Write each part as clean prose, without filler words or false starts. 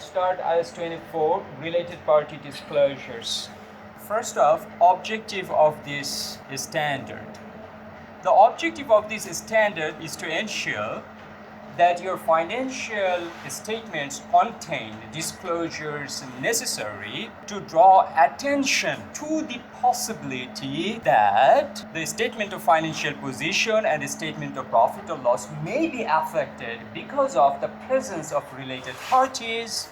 Let's start IAS 24, related party disclosures. First off, objective of this standard. The objective of this standard is to ensure that your financial statements contain disclosures necessary to draw attention to the possibility that the statement of financial position and the statement of profit or loss may be affected because of the presence of related parties,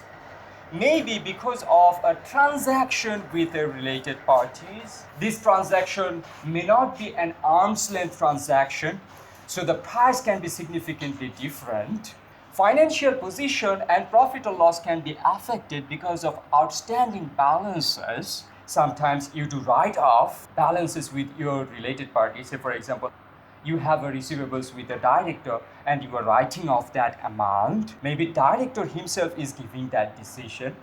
maybe because of a transaction with the related parties. This transaction may not be an arm's length transaction, so the price can be significantly different. Financial position and profit or loss can be affected because of outstanding balances. Sometimes you do write off balances with your related parties. Say, for example, you have a receivables with a director and you are writing off that amount. Maybe director himself is giving that decision.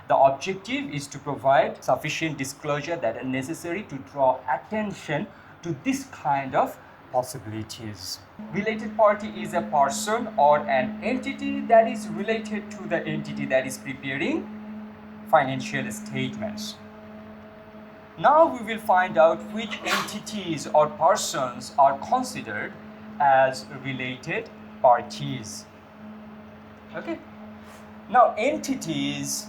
The objective is to provide sufficient disclosure that are necessary to draw attention to this kind of possibilities. Related party is a person or an entity that is related to the entity that is preparing financial statements. Now we will find out which entities or persons are considered as related parties. Okay. Now entities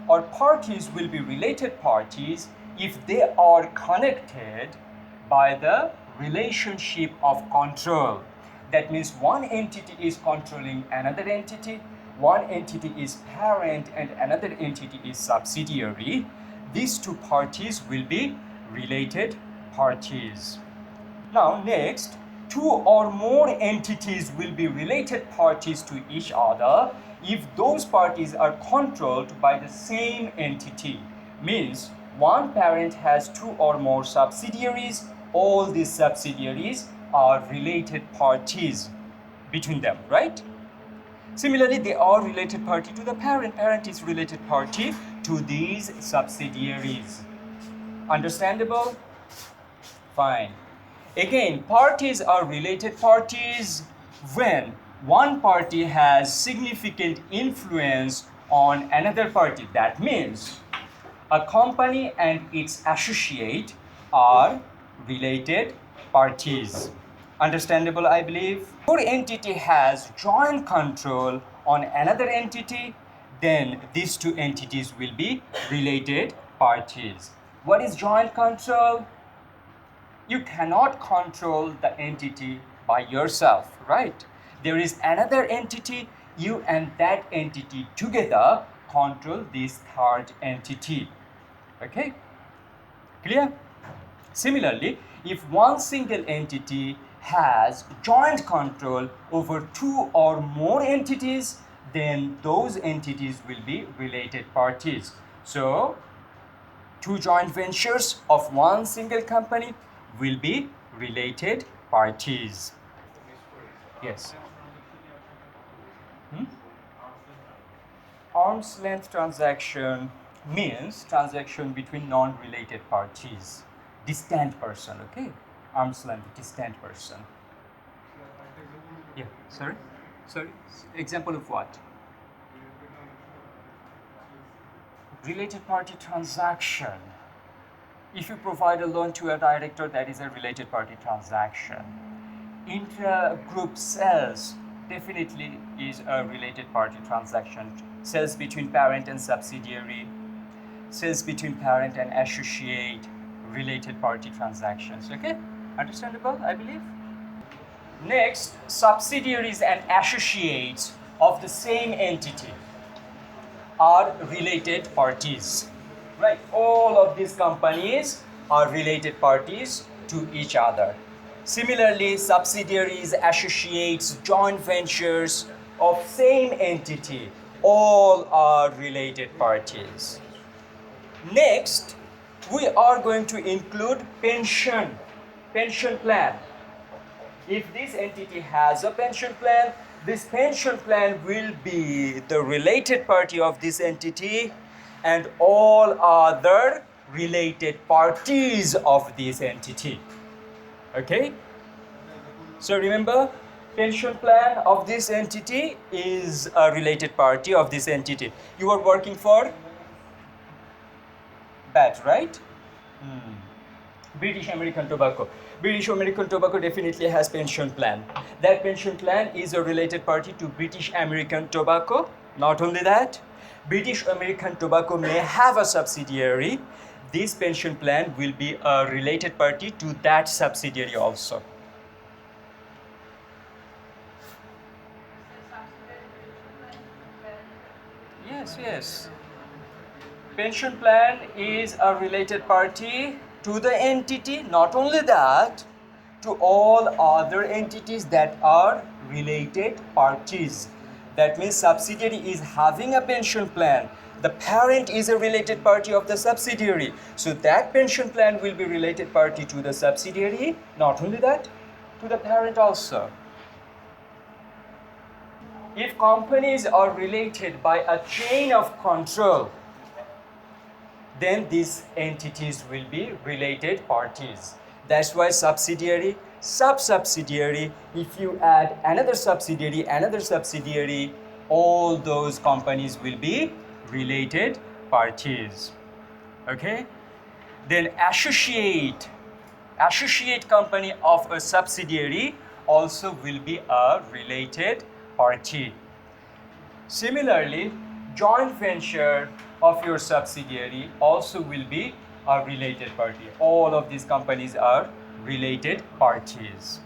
or parties will be related parties if they are connected by the relationship of control. That means one entity is controlling another entity, one entity is parent and another entity is subsidiary. These two parties will be related parties. Now next, two or more entities will be related parties to each other if those parties are controlled by the same entity. Means one parent has two or more subsidiaries, all these subsidiaries are related parties between them, right? Similarly, they are related party to the parent. Parent is related party to these subsidiaries. Understandable? Fine. Again, parties are related parties when one party has significant influence on another party. That means a company and its associate are related parties. Understandable, I believe? If your entity has joint control on another entity, then these two entities will be related parties. What is joint control? You cannot control the entity by yourself, right? There is another entity, you and that entity together control this third entity. Okay? Clear? Similarly, if one single entity has joint control over two or more entities, then those entities will be related parties. So, two joint ventures of one single company will be related parties. Yes. Arm's length transaction means transaction between non-related parties. Distant person, okay? Arm's length, distant person. Yeah, sorry? Sorry? Example of what? Related party transaction. If you provide a loan to a director, that is a related party transaction. Intra-group sales definitely is a related party transaction. Sales between parent and subsidiary, sales between parent and associate, related party transactions. Okay? Understandable, I believe? Next, subsidiaries and associates of the same entity are related parties. Right? All of these companies are related parties to each other. Similarly, subsidiaries, associates, joint ventures of same entity, all are related parties. Next, we are going to include pension plan. If this entity has a pension plan, this pension plan will be the related party of this entity and all other related parties of this entity. Okay? So remember, Pension plan of this entity is a related party of this entity. You are working for BAT, right? British American Tobacco. British American Tobacco definitely has pension plan. That pension plan is a related party to British American Tobacco. Not only that, British American Tobacco may have a subsidiary. This pension plan will be a related party to that subsidiary also. Yes, yes. Pension plan is a related party to the entity. Not only that, to all other entities that are related parties. That means subsidiary is having a pension plan. The parent is a related party of the subsidiary. So that pension plan will be related party to the subsidiary. Not only that, to the parent also. If companies are related by a chain of control, then these entities will be related parties. That's why subsidiary, sub-subsidiary, if you add another subsidiary, all those companies will be related parties. Okay? Then associate company of a subsidiary also will be a related party. Similarly, joint venture of your subsidiary also will be a related party. All of these companies are related parties.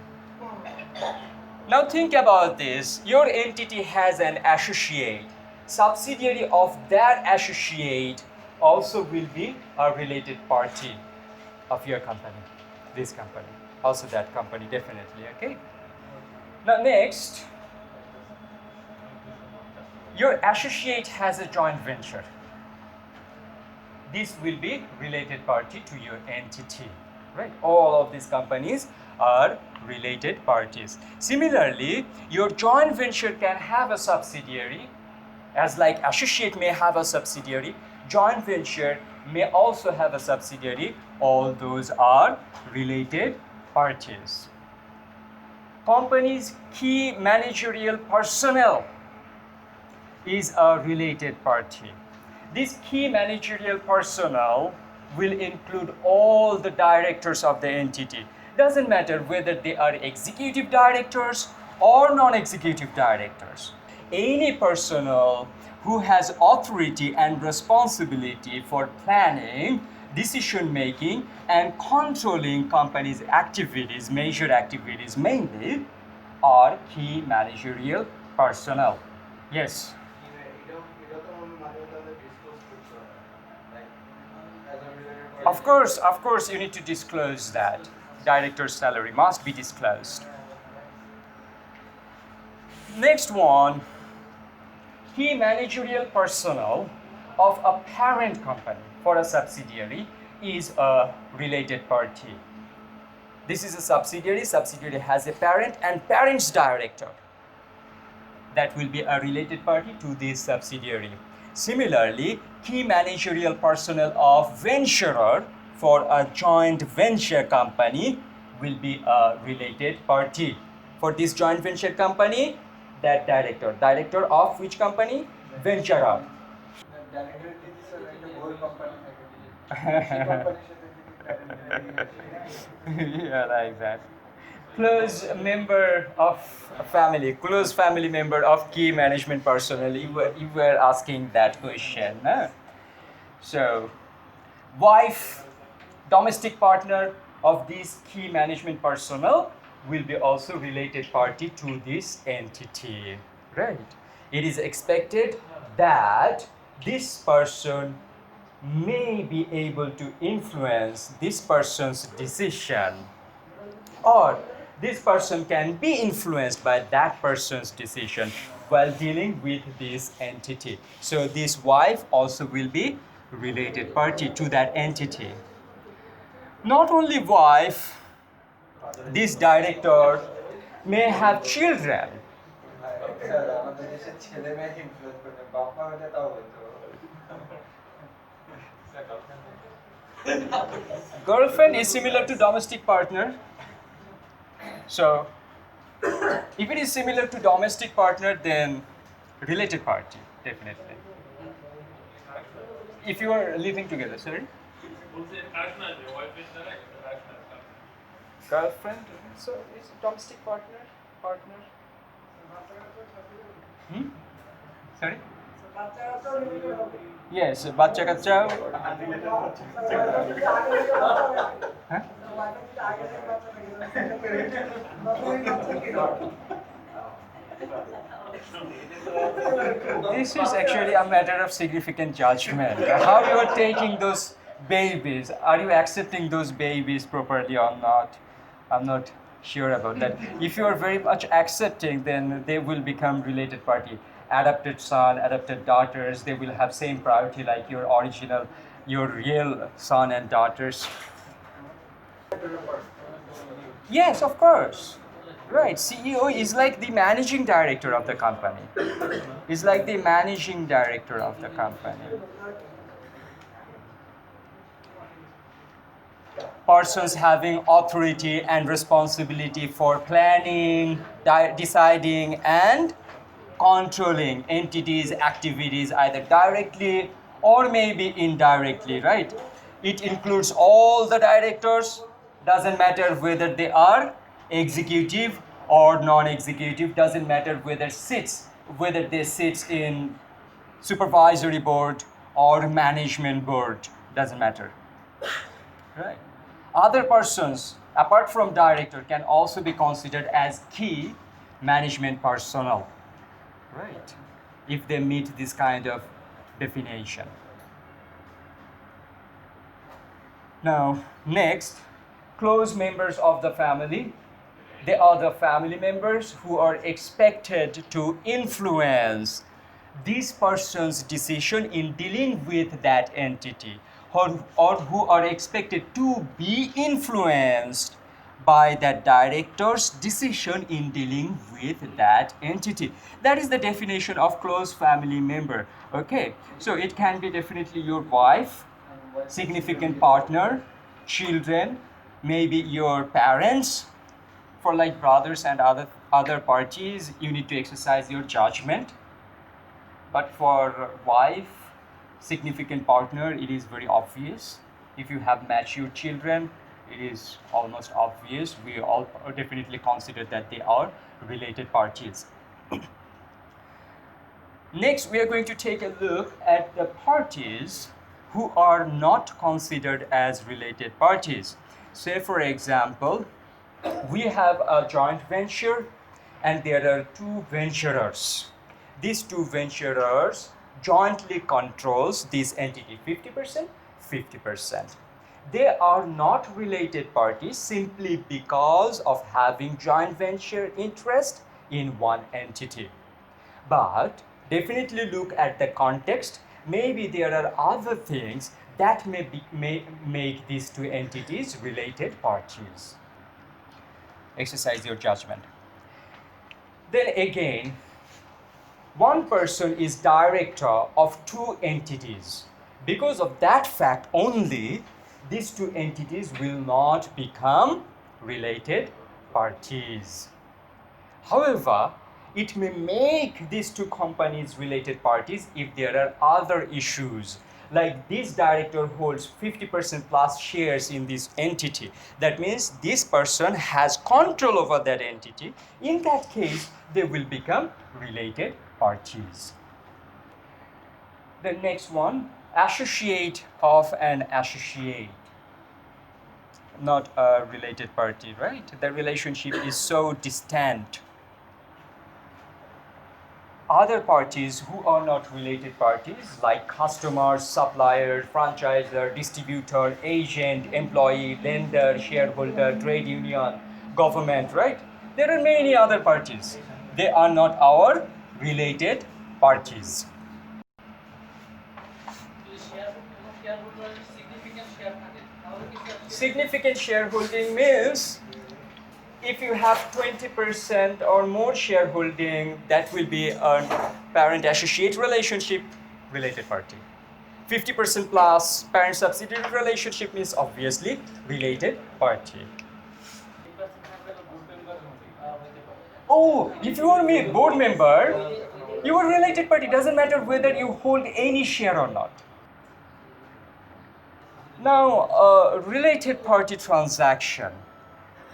Now think about this. Your entity has an associate. Subsidiary of that associate also will be a related party of your company. This company. Also that company, definitely, okay? Now next, your associate has a joint venture. This will be related party to your entity, right? All of these companies are related parties. Similarly, your joint venture can have a subsidiary, as like associate may have a subsidiary, joint venture may also have a subsidiary. All those are related parties. Company's key managerial personnel is a related party. This key managerial personnel will include all the directors of the entity. Doesn't matter whether they are executive directors or non-executive directors. Any personnel who has authority and responsibility for planning, decision making, and controlling company's activities, major activities mainly, are key managerial personnel. Yes. Of course, you need to disclose that. Director's salary must be disclosed. Next one, key managerial personnel of a parent company for a subsidiary is a related party. This is a subsidiary has a parent and parent's director. That will be a related party to this subsidiary. Similarly, key managerial personnel of venturer for a joint venture company will be a related party. For this joint venture company, that director of which company? Venturer. Yeah, like that. Close member of a family, close family member of key management personnel. You were asking that question. Huh? So, wife, domestic partner of these key management personnel will be also related party to this entity. Right. It is expected that this person may be able to influence this person's decision, or this person can be influenced by that person's decision while dealing with this entity. So this wife also will be related party to that entity. Not only wife, this director may have children. Girlfriend is similar to domestic partner. So If it is similar to domestic partner, then related party, definitely. If you are living together, sorry? Girlfriend, so is it domestic partner? Hmm? Sorry? Yes, বাচ্চা কাচ্চা হ্যাঁ? This is actually a matter of significant judgment. How you are taking those babies? Are you accepting those babies properly or not? I'm not sure about that. If you are very much accepting, then they will become related party. Adopted son, adopted daughters, they will have same priority like your original, your real son and daughters. Yes, of course. Right, CEO is like the managing director of the company. Is like the managing director of the company. Persons having authority and responsibility for planning, deciding, and controlling entities' activities either directly or maybe indirectly, right? It includes all the directors, doesn't matter whether they are executive or non-executive, doesn't matter whether they sit in supervisory board or management board, doesn't matter. Right. Other persons, apart from director, can also be considered as key management personnel. Right. If they meet this kind of definition. Now, next, close members of the family. They are the family members who are expected to influence this person's decision in dealing with that entity, or who are expected to be influenced by that director's decision in dealing with that entity. That is the definition of close family member. Okay, so it can be definitely your wife, significant partner, children, maybe your parents. For like brothers and other parties, you need to exercise your judgment. But for wife, significant partner, it is very obvious. If you have mature children, it is almost obvious. We all definitely consider that they are related parties. Next, we are going to take a look at the parties who are not considered as related parties. Say, for example, we have a joint venture and there are two venturers. These two venturers jointly controls this entity 50%, 50%. They are not related parties simply because of having joint venture interest in one entity. But definitely look at the context. Maybe there are other things that may make these two entities related parties. Exercise your judgment. Then again, one person is director of two entities. Because of that fact only, these two entities will not become related parties. However, it may make these two companies related parties if there are other issues. Like this director holds 50% plus shares in this entity. That means this person has control over that entity. In that case, they will become related parties. The next one, associate of an associate. Not a related party, right? The relationship is so distant. Other parties who are not related parties like customer, supplier, franchisor, distributor, agent, employee, lender, shareholder, trade union, government, right? There are many other parties. They are not our related parties. Significant shareholding means if you have 20% or more shareholding, that will be a parent-associate relationship related party. 50% plus parent-subsidiary relationship means obviously related party. Oh, if you are a board member, you are related party. Doesn't matter whether you hold any share or not. Now, related party transaction.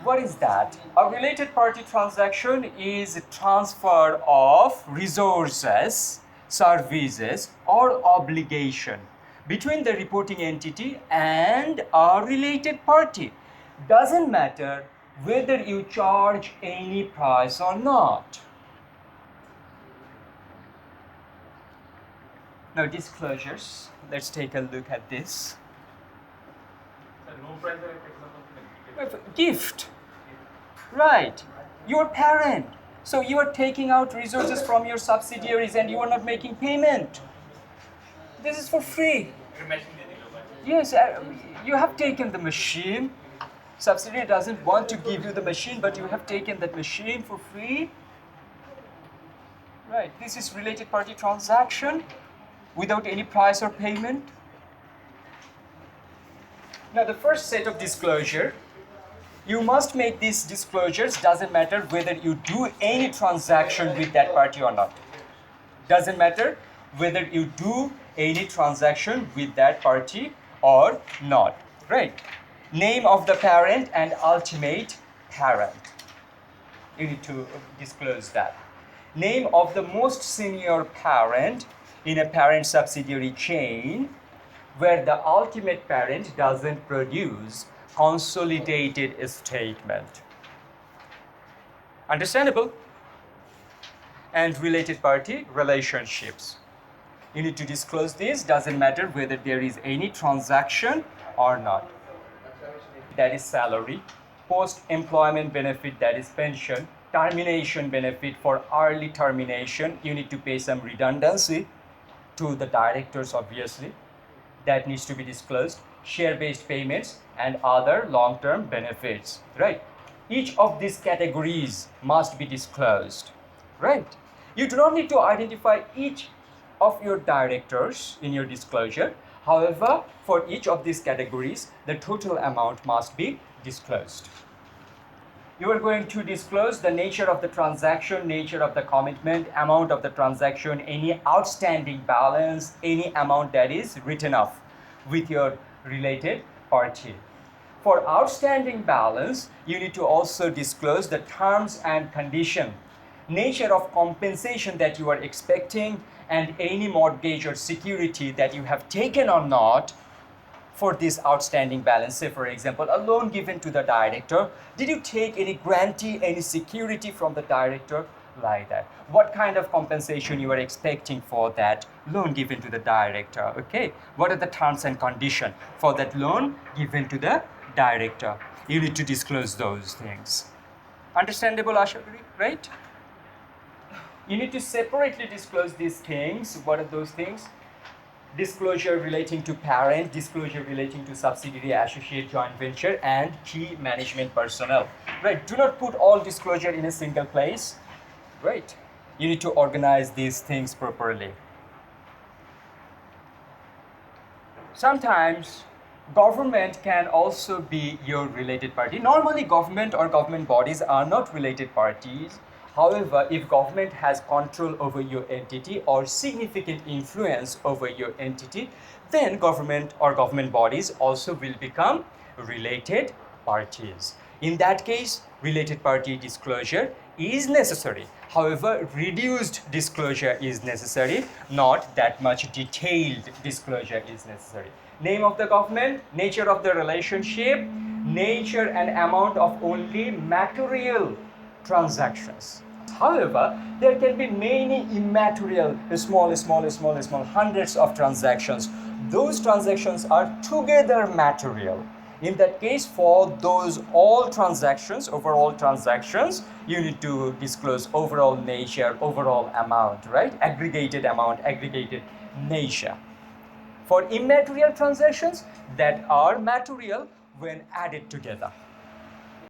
What is that? A related party transaction is a transfer of resources, services, or obligation between the reporting entity and a related party. Doesn't matter whether you charge any price or not. Now, disclosures. Let's take a look at this. Gift. Right. Your parent. So you are taking out resources from your subsidiaries and you are not making payment. This is for free. Yes, you have taken the machine. Subsidiary doesn't want to give you the machine, but you have taken that machine for free. Right. This is related party transaction without any price or payment. Now, the first set of disclosure, you must make these disclosures, doesn't matter whether you do any transaction with that party or not. Doesn't matter whether you do any transaction with that party or not, right? Name of the parent and ultimate parent. You need to disclose that. Name of the most senior parent in a parent subsidiary chain where the ultimate parent doesn't produce consolidated statement. Understandable? And related party relationships. You need to disclose this, doesn't matter whether there is any transaction or not. That is salary, post-employment benefit, that is pension, termination benefit for early termination, you need to pay some redundancy to the directors, obviously. That needs to be disclosed. Share-based payments and other long-term benefits, right? Each of these categories must be disclosed, right? You do not need to identify each of your directors in your disclosure. However, for each of these categories, the total amount must be disclosed. You are going to disclose the nature of the transaction, nature of the commitment, amount of the transaction, any outstanding balance, any amount that is written off with your related party. For outstanding balance, you need to also disclose the terms and condition, nature of compensation that you are expecting, and any mortgage or security that you have taken or not for this outstanding balance. Say, for example, a loan given to the director. Did you take any guarantee, any security from the director? Like that. What kind of compensation you are expecting for that loan given to the director? Okay. What are the terms and conditions for that loan given to the director? You need to disclose those things. Understandable, Ashagari, right? You need to separately disclose these things. What are those things? Disclosure relating to parent, disclosure relating to subsidiary, associate, joint venture, and key management personnel. Right? Do not put all disclosure in a single place. Right? You need to organize these things properly. Sometimes government can also be your related party. Normally, government or government bodies are not related parties. However, if government has control over your entity or significant influence over your entity, then government or government bodies also will become related parties. In that case, related party disclosure is necessary. However, reduced disclosure is necessary, not that much detailed disclosure is necessary. Name of the government, nature of the relationship, nature and amount of only material transactions. However, there can be many immaterial, small, hundreds of transactions. Those transactions are together material. In that case, for those all transactions, overall transactions, you need to disclose overall nature, overall amount, right? Aggregated amount, aggregated nature. For immaterial transactions that are material when added together.